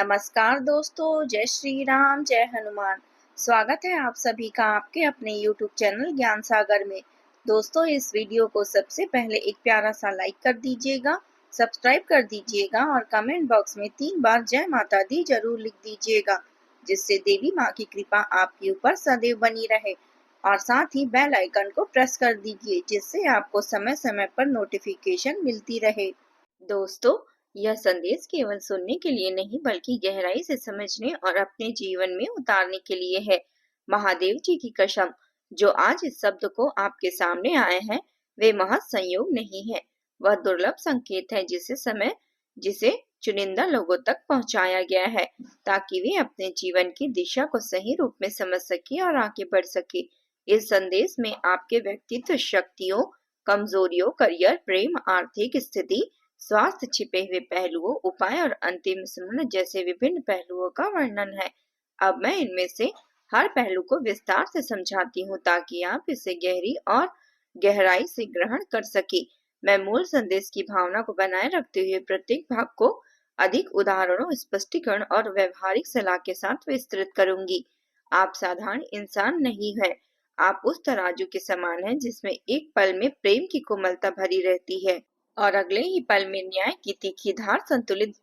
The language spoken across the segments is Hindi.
नमस्कार दोस्तों, जय श्री राम, जय हनुमान। स्वागत है आप सभी का आपके अपने YouTube चैनल ज्ञान सागर में। दोस्तों, इस वीडियो को सबसे पहले एक प्यारा सा लाइक कर दीजिएगा, सब्सक्राइब कर दीजिएगा और कमेंट बॉक्स में 3 बार जय माता दी जरूर लिख दीजिएगा, जिससे देवी माँ की कृपा आपके ऊपर सदैव बनी रहे। और साथ ही बेल आइकन को प्रेस कर दीजिए, जिससे आपको समय समय पर नोटिफिकेशन मिलती रहे। दोस्तों, यह संदेश केवल सुनने के लिए नहीं बल्कि गहराई से समझने और अपने जीवन में उतारने के लिए है। महादेव जी की कसम, जो आज इस शब्द को आपके सामने आए हैं, वे महज संयोग नहीं है। वह दुर्लभ संकेत है जिसे चुनिंदा लोगों तक पहुंचाया गया है, ताकि वे अपने जीवन की दिशा को सही रूप में समझ सके और आगे बढ़ सके। इस संदेश में आपके व्यक्तित्व शक्तियों, कमजोरियों, करियर, प्रेम, आर्थिक स्थिति, स्वास्थ्य, छिपे हुए पहलुओं, उपाय और अंतिम स्मरण जैसे विभिन्न पहलुओं का वर्णन है। अब मैं इनमें से हर पहलू को विस्तार से समझाती हूँ, ताकि आप इसे गहराई से ग्रहण कर सके। मैं मूल संदेश की भावना को बनाए रखते हुए प्रत्येक भाग को अधिक उदाहरणों, स्पष्टीकरण और व्यवहारिक सलाह के साथ विस्तृत करूंगी। आप साधारण इंसान नहीं हैं। आप उस तराजू के समान हैं जिसमें एक पल में प्रेम की कोमलता भरी रहती है और अगले ही पल में न्याय की तीखी धार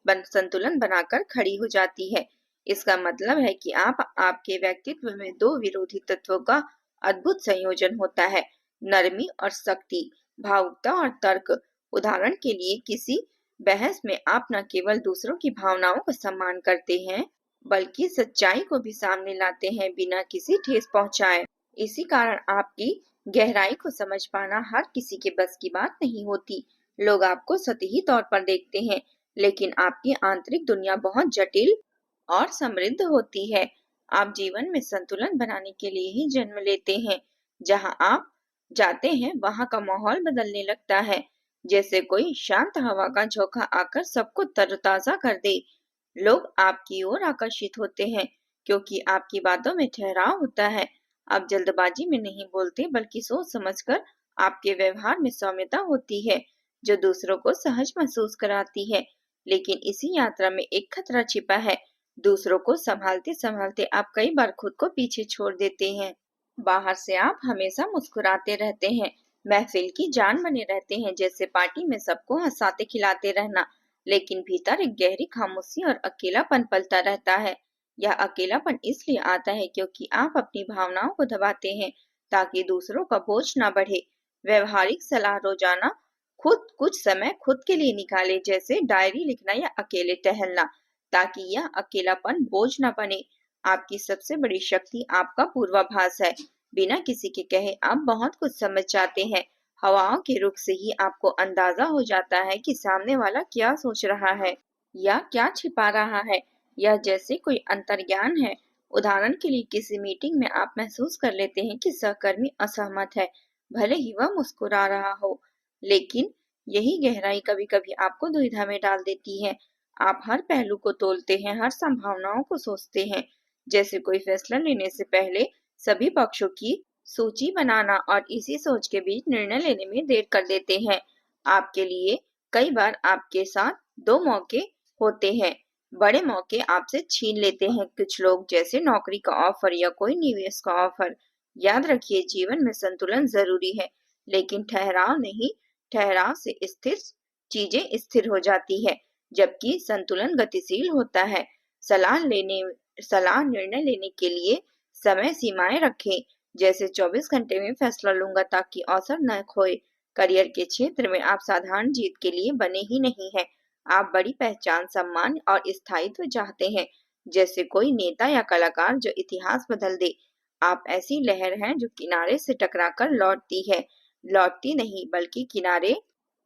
संतुलन बनाकर खड़ी हो जाती है। इसका मतलब है कि आपके व्यक्तित्व में दो विरोधी तत्वों का अद्भुत संयोजन होता है, नरमी और शक्ति, भावुकता और तर्क। उदाहरण के लिए, किसी बहस में आप न केवल दूसरों की भावनाओं का सम्मान करते हैं, बल्कि सच्चाई को भी सामने लाते हैं, बिना किसी ठेस पहुंचाए। इसी कारण आपकी गहराई को समझ पाना हर किसी के बस की बात नहीं होती। लोग आपको सतही तौर पर देखते हैं, लेकिन आपकी आंतरिक दुनिया बहुत जटिल और समृद्ध होती है। आप जीवन में संतुलन बनाने के लिए ही जन्म लेते हैं। जहां आप जाते हैं, वहां का माहौल बदलने लगता है, जैसे कोई शांत हवा का झोंका आकर सबको तरोताजा कर दे। लोग आपकी ओर आकर्षित होते हैं, क्योंकि आपकी बातों में ठहराव होता है। आप जल्दबाजी में नहीं बोलते, बल्कि सोच समझकर। आपके व्यवहार में सौम्यता होती है, जो दूसरों को सहज महसूस कराती है। लेकिन इसी यात्रा में एक खतरा छिपा है। दूसरों को संभालते संभालते आप कई बार खुद को पीछे छोड़ देते हैं। बाहर से आप हमेशा मुस्कुराते रहते हैं, महफिल की जान बने रहते हैं, जैसे पार्टी में सबको हंसाते खिलाते रहना, लेकिन भीतर एक गहरी खामोशी और अकेलापन पलता रहता है। यह अकेलापन इसलिए आता है क्योंकि आप अपनी भावनाओं को दबाते हैं, ताकि दूसरों का बोझ ना बढ़े। व्यवहारिक सलाह: रोजाना कुछ समय खुद के लिए निकाले, जैसे डायरी लिखना या अकेले टहलना, ताकि यह अकेलापन बोझ न बने। आपकी सबसे बड़ी शक्ति आपका पूर्वाभास है। बिना किसी के कहे आप बहुत कुछ समझ जाते हैं। हवाओं के रुख से ही आपको अंदाजा हो जाता है कि सामने वाला क्या सोच रहा है या क्या छिपा रहा है। यह जैसे कोई अंतर्ज्ञान है। उदाहरण के लिए, किसी मीटिंग में आप महसूस कर लेते हैं कि सहकर्मी असहमत है, भले ही वह मुस्कुरा रहा हो, लेकिन यही गहराई कभी-कभी आपको दुविधा में डाल देती है। आप हर पहलू को तोलते हैं, हर संभावनाओं को सोचते हैं, जैसे कोई फैसला लेने से पहले सभी पक्षों की सूची बनाना, और इसी सोच के बीच निर्णय लेने में देर कर देते हैं। आपके लिए कई बार आपके साथ दो मौके होते हैं। बड़े मौके आपसे छीन लेते हैं कुछ लोग, जैसे नौकरी का ऑफर या कोई निवेश का ऑफर। याद रखिए, जीवन में संतुलन जरूरी है, लेकिन ठहराव नहीं। ठहराव से चीजें स्थिर हो जाती है, जबकि संतुलन गतिशील होता है। निर्णय लेने के लिए समय सीमाएं रखें, जैसे 24 घंटे में फैसला लूंगा, ताकि अवसर न खोए। करियर के क्षेत्र में आप साधारण जीत के लिए बने ही नहीं हैं। आप बड़ी पहचान, सम्मान और स्थायित्व चाहते हैं, जैसे कोई नेता या कलाकार जो इतिहास बदल दे। आप ऐसी लहर हैं जो किनारे से टकराकर लौटती नहीं, बल्कि किनारे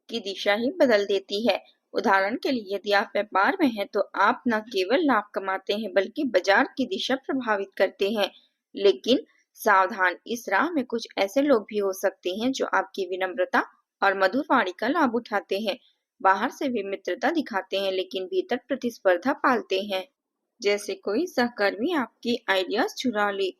की दिशा ही बदल देती है। उदाहरण के लिए, यदि आप व्यापार में हैं, तो आप न केवल लाभ कमाते हैं, बल्कि बाजार की दिशा प्रभावित करते हैं। लेकिन सावधान, इस राह में कुछ ऐसे लोग भी हो सकते हैं जो आपकी विनम्रता और मधुर वाणी का लाभ उठाते हैं। बाहर से वे मित्रता दिखाते हैं, लेकिन भीतर प्रतिस्पर्धा पालते हैं, जैसे कोई सहकर्मी आपकी आइडियाज चुरा ले।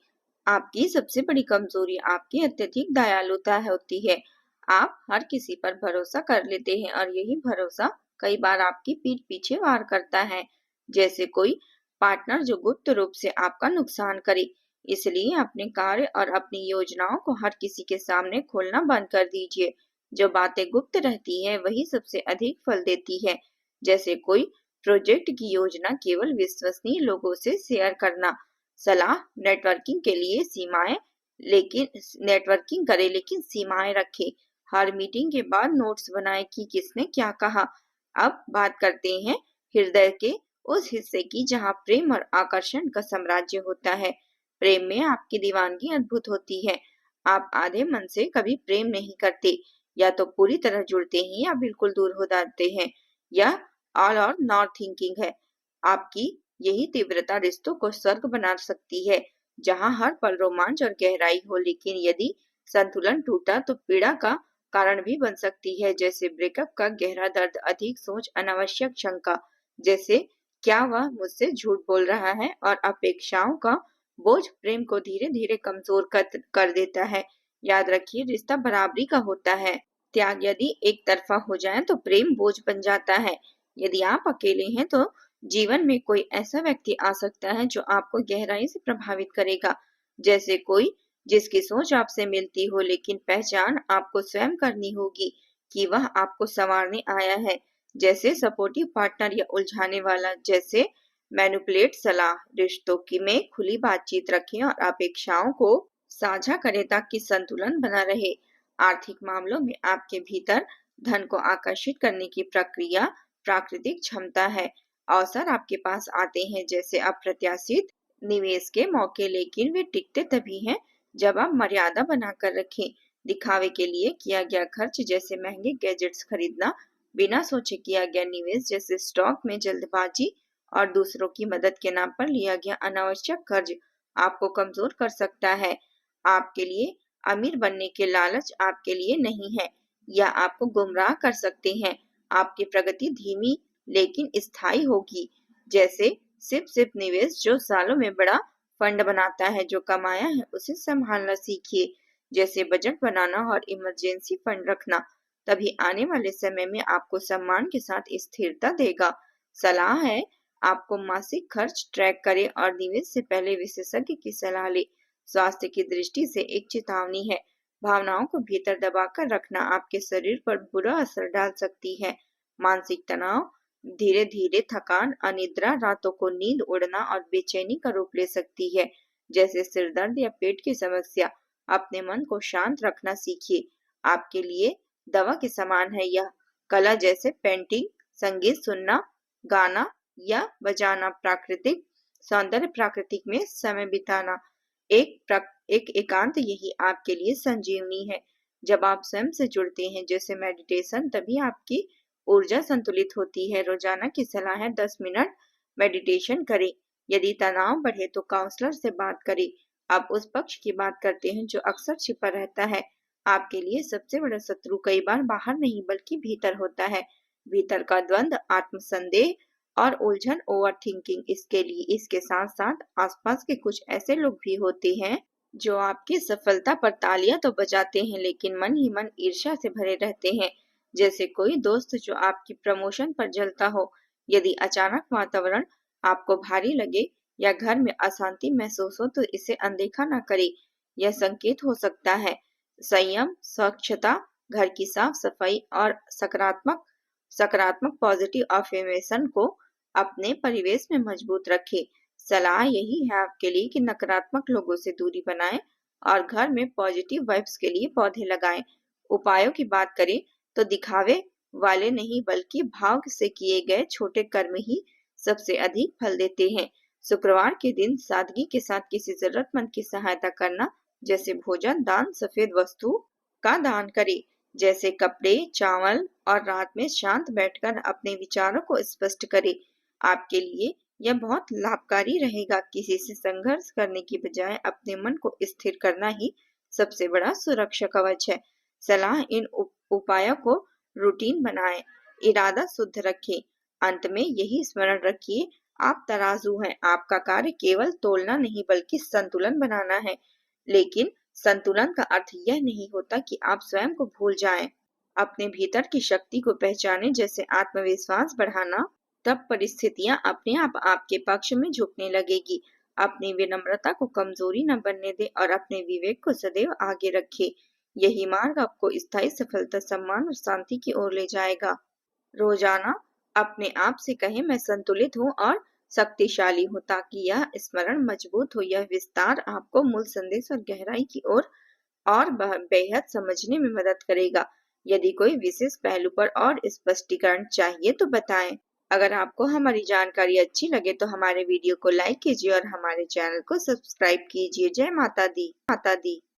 आपकी सबसे बड़ी कमजोरी आपकी अत्यधिक दयालुता होती है। आप हर किसी पर भरोसा कर लेते हैं, और यही भरोसा कई बार आपकी पीठ पीछे वार करता है। जैसे कोई पार्टनर जो गुप्त रूप से आपका नुकसान करे। इसलिए अपने कार्य और अपनी योजनाओं को हर किसी के सामने खोलना बंद कर दीजिए। जो बातें गुप्त रहती है वही सबसे अधिक फल देती है। जैसे कोई प्रोजेक्ट की योजना केवल विश्वसनीय लोगों से शेयर करना। सलाह, नेटवर्किंग के लिए सीमाएं, लेकिन नेटवर्किंग करे लेकिन सीमाएं रखे। हर मीटिंग के बाद नोट्स बनाए कि किसने क्या कहा। अब बात करते हैं हृदय के उस हिस्से की जहाँ प्रेम और आकर्षण का साम्राज्य होता है। प्रेम में आपकी दीवानगी अद्भुत होती है। आप आधे मन से कभी प्रेम नहीं करते, या तो पूरी तरह जुड़ते हैं या बिल्कुल दूर हो जाते हैं। यह ऑल और नॉट थिंकिंग है। आपकी यही तीव्रता रिश्तों को स्वर्ग बना सकती है, जहाँ हर पल रोमांच और गहराई हो। लेकिन यदि संतुलन टूटा तो पीड़ा का कारण भी बन सकती है, जैसे ब्रेकअप का गहरा दर्द, अधिक सोच, अनावश्यक शंका, जैसे क्या वह मुझसे झूठ बोल रहा है, और अपेक्षाओं का बोझ प्रेम को धीरे धीरे कमजोर कर देता है। याद रखिए, रिश्ता बराबरी का होता है। त्याग यदि एक तरफा हो जाए तो प्रेम बोझ बन जाता है। यदि आप अकेले हैं तो जीवन में कोई ऐसा व्यक्ति आ सकता है जो आपको गहराई से प्रभावित करेगा, जैसे कोई जिसकी सोच आपसे मिलती हो, लेकिन पहचान आपको स्वयं करनी होगी कि वह आपको संवारने आया है। जैसे सपोर्टिव पार्टनर या उलझाने वाला। जैसे मैनिपुलेट सलाह, रिश्तों की में खुली बातचीत रखें और अपेक्षाओं को साझा करें ताकि संतुलन बना रहे। आर्थिक मामलों में आपके भीतर धन को आकर्षित करने की प्रक्रिया प्राकृतिक क्षमता है। अवसर आपके पास आते हैं, जैसे अप्रत्याशित निवेश के मौके, लेकिन वे टिकते तभी हैं जब आप मर्यादा बनाकर रखें। दिखावे के लिए किया गया खर्च, जैसे महंगे गैजेट्स खरीदना, बिना सोचे किया गया निवेश, जैसे स्टॉक में जल्दबाजी, और दूसरों की मदद के नाम पर लिया गया अनावश्यक कर्ज आपको कमजोर कर सकता है। आपके लिए अमीर बनने के लालच आपके लिए नहीं है, या आपको गुमराह कर सकते हैं। आपकी प्रगति धीमी लेकिन स्थायी होगी। जैसे सिर्फ निवेश जो सालों में बड़ा फंड बनाता है। जो कमाया है उसे संभालना सीखिए, जैसे बजट बनाना और इमरजेंसी फंड रखना। तभी आने वाले समय में आपको सम्मान के साथ स्थिरता देगा। सलाह है, आपको मासिक खर्च ट्रैक करें और निवेश से पहले विशेषज्ञ की सलाह ले। स्वास्थ्य की दृष्टि से एक चेतावनी है, भावनाओं को भीतर दबाकर रखना आपके शरीर पर बुरा असर डाल सकती है। मानसिक तनाव, धीरे धीरे थकान, अनिद्रा, रातों को नींद उड़ना और बेचैनी का रूप ले सकती है, जैसे सिर दर्द या पेट की समस्या। अपने मन को शांत रखना सीखिए। आपके लिए दवा के समान है यह कला, जैसे पेंटिंग, संगीत सुनना, गाना या बजाना, प्राकृतिक सौंदर्य, प्राकृतिक में समय बिताना, एक एकांत, यही आपके लिए संजीवनी है। जब आप स्वयं से जुड़ते हैं, जैसे मेडिटेशन, तभी आपकी ऊर्जा संतुलित होती है। रोजाना की सलाह है 10 मिनट मेडिटेशन करें। यदि तनाव बढ़े तो काउंसलर से बात करें। अब उस पक्ष की बात करते हैं जो अक्सर छिपा रहता है। आपके लिए सबसे बड़ा शत्रु कई बार बाहर नहीं बल्कि भीतर होता है। भीतर का द्वंद, आत्मसंदेह और उलझन, ओवर थिंकिंग। इसके साथ साथ आसपास के कुछ ऐसे लोग भी होते हैं जो आपकी सफलता पर तालियां तो बजाते हैं, लेकिन मन ही मन ईर्ष्या से भरे रहते हैं। जैसे कोई दोस्त जो आपकी प्रमोशन पर जलता हो। यदि अचानक वातावरण आपको भारी लगे या घर में अशांति महसूस हो तो इसे अनदेखा न करें। यह संकेत हो सकता है। संयम, स्वच्छता, घर की साफ सफाई और सकारात्मक सकारात्मक पॉजिटिव अफर्मेशन को अपने परिवेश में मजबूत रखें। सलाह यही है आपके लिए कि नकारात्मक लोगों से दूरी बनाएं और घर में पॉजिटिव वाइब्स के लिए पौधे लगाएं। उपायों की बात करें तो दिखावे वाले नहीं बल्कि भाव से किए गए छोटे कर्म ही सबसे अधिक फल देते हैं। शुक्रवार के दिन सादगी के साथ किसी जरूरतमंद की सहायता करना, जैसे भोजन दान, सफेद वस्तु का दान करें, जैसे कपड़े, चावल, और रात में शांत बैठकर अपने विचारों को स्पष्ट करें। आपके लिए यह बहुत लाभकारी रहेगा। किसी से संघर्ष करने की बजाय अपने मन को स्थिर करना ही सबसे बड़ा सुरक्षा कवच है। सलाह, इन उपायों को रूटीन बनाएं, इरादा शुद्ध रखें। अंत में यही स्मरण रखिए, आप तराजू हैं। आपका कार्य केवल तोलना नहीं बल्कि संतुलन बनाना है। लेकिन संतुलन का अर्थ यह नहीं होता कि आप स्वयं को भूल जाएं। अपने भीतर की शक्ति को पहचानें, जैसे आत्मविश्वास बढ़ाना, तब परिस्थितियां अपने आप आपके पक्ष में झुकने लगेगी। अपनी विनम्रता को कमजोरी न बनने दे और अपने विवेक को सदैव आगे रखे। यही मार्ग आपको स्थायी सफलता, सम्मान और शांति की ओर ले जाएगा। रोजाना अपने आप से कहें, मैं संतुलित हूँ और शक्तिशाली हूँ, ताकि यह स्मरण मजबूत हो। यह विस्तार आपको मूल संदेश और गहराई की ओर और बेहद समझने में मदद करेगा। यदि कोई विशेष पहलू पर और स्पष्टीकरण चाहिए तो बताएं। अगर आपको हमारी जानकारी अच्छी लगे तो हमारे वीडियो को लाइक कीजिए और हमारे चैनल को सब्सक्राइब कीजिए। जय माता दी।